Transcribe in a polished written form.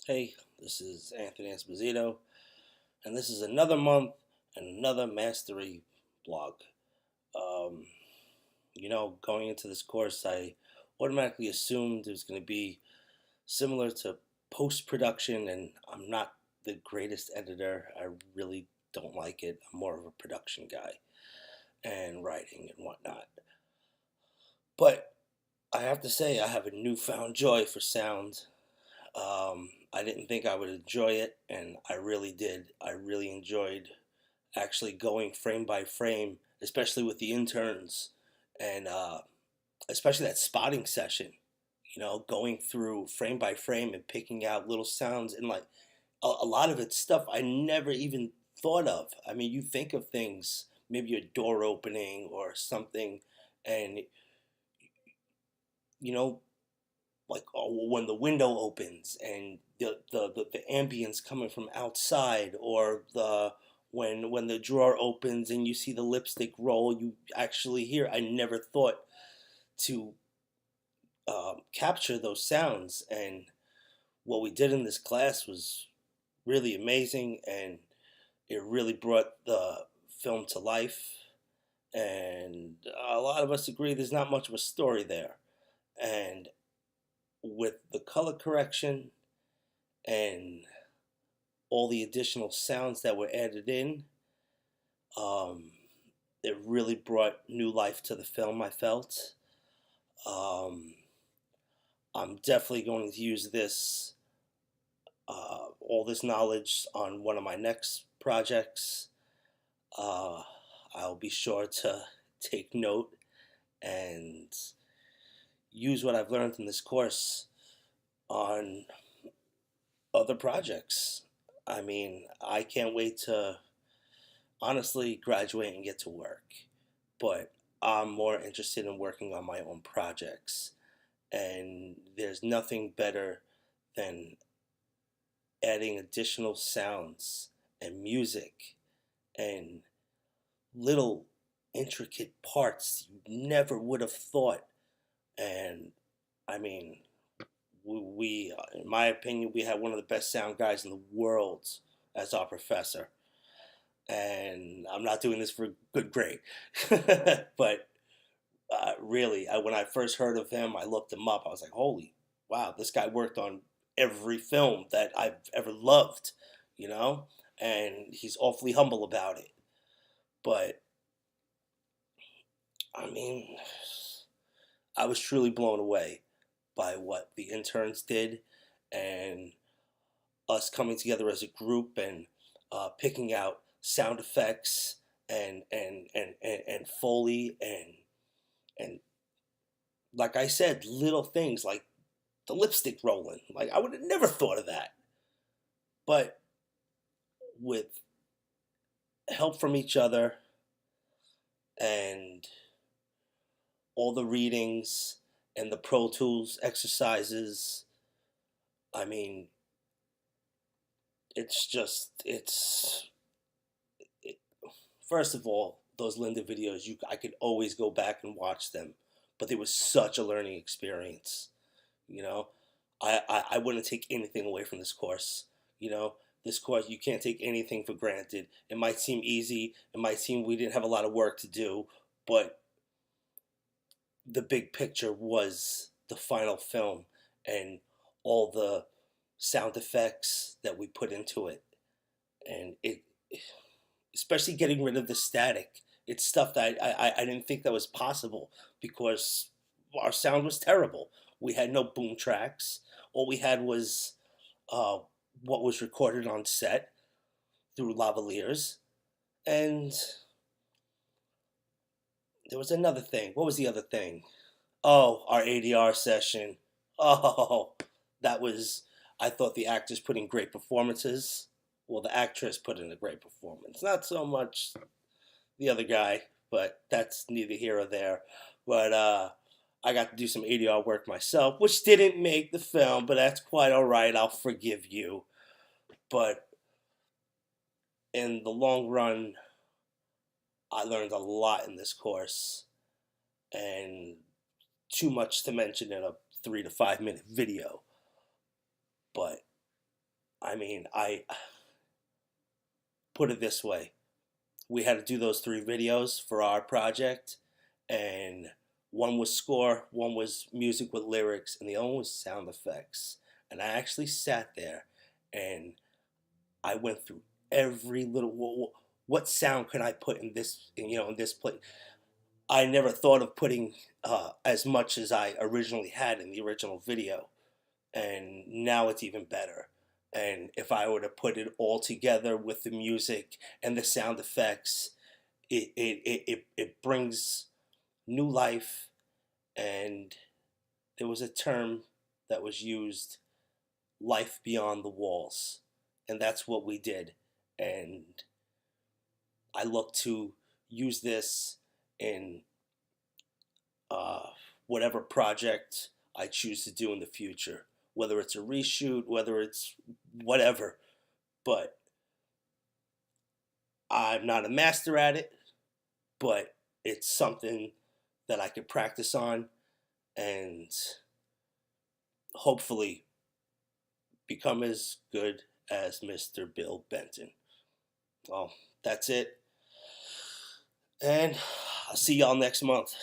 Hey, this is Anthony Esposito, and this is another month and another mastery blog. Um, Going into this course, I automatically assumed it was going to be similar to post production, and I'm not the greatest editor. I really don't like it. I'm more of a production guy and writing and whatnot. But I have to say, I have a newfound joy for sound. I didn't think I would enjoy it, and I really did. I really enjoyed actually going frame by frame, especially with the interns, and especially that spotting session. Going through frame by frame and picking out little sounds, and like a lot of it's stuff I never even thought of. I mean, you think of things, maybe a door opening or something, and you know like when the window opens and the ambience coming from outside, or the when the drawer opens and you see the lipstick roll, you actually hear. I never thought to capture those sounds, and what we did in this class was really amazing, and it really brought the film to life. And a lot of us agree there's not much of a story there, and with the color correction and all the additional sounds that were added in, um, it really brought new life to the film, I felt. Um, I'm definitely going to use all this knowledge on one of my next projects. Uh, I'll be sure to take note and use what I've learned in this course on other projects. I mean, I can't wait to honestly graduate and get to work, but I'm more interested in working on my own projects. And there's nothing better than adding additional sounds and music and little intricate parts you never would have thought. And I mean, in my opinion, we had one of the best sound guys in the world as our professor. And I'm not doing this for a good grade, but really, when I first heard of him, I looked him up. I was like, holy, wow, this guy worked on every film that I've ever loved, you know? And he's awfully humble about it. But, I mean, I was truly blown away by what the interns did, and us coming together as a group, and picking out sound effects and Foley, and like I said, little things like the lipstick rolling. Like, I would have never thought of that. But with help from each other and all the readings and the Pro Tools exercises, I mean, it's it, first of all, those Linda videos, I could always go back and watch them, but it was such a learning experience. You know, I wouldn't take anything away from this course. You know, this course, you can't take anything for granted. It might seem easy. It might seem we didn't have a lot of work to do, but the big picture was the final film and all the sound effects that we put into it, and especially getting rid of the static. It's stuff that I didn't think that was possible, because our sound was terrible. We had no boom tracks. All we had was uh, what was recorded on set through lavaliers. And there was another thing. What was the other thing? Oh, our ADR session. Oh, that was, I thought the actors put in great performances. Well, the actress put in a great performance. Not so much the other guy, but that's neither here or there. But I got to do some ADR work myself, which didn't make the film, but that's quite all right. I'll forgive you. But in the long run, I learned a lot in this course, and too much to mention in a 3 to 5 minute video. But I mean, I put it this way. We had to do those 3 videos for our project, and one was score, one was music with lyrics, and the other one was sound effects. And I actually sat there and I went through every little what sound could I put in this, in this place. I never thought of putting as much as I originally had in the original video, and now it's even better. And if I were to put it all together with the music and the sound effects, it brings new life. And there was a term that was used, life beyond the walls, and that's what we did. And I look to use this in uh, whatever project I choose to do in the future, whether it's a reshoot, whether it's whatever. But I'm not a master at it, but it's something that I could practice on and hopefully become as good as Mr. Bill Benton. Well, that's it. And I'll see y'all next month.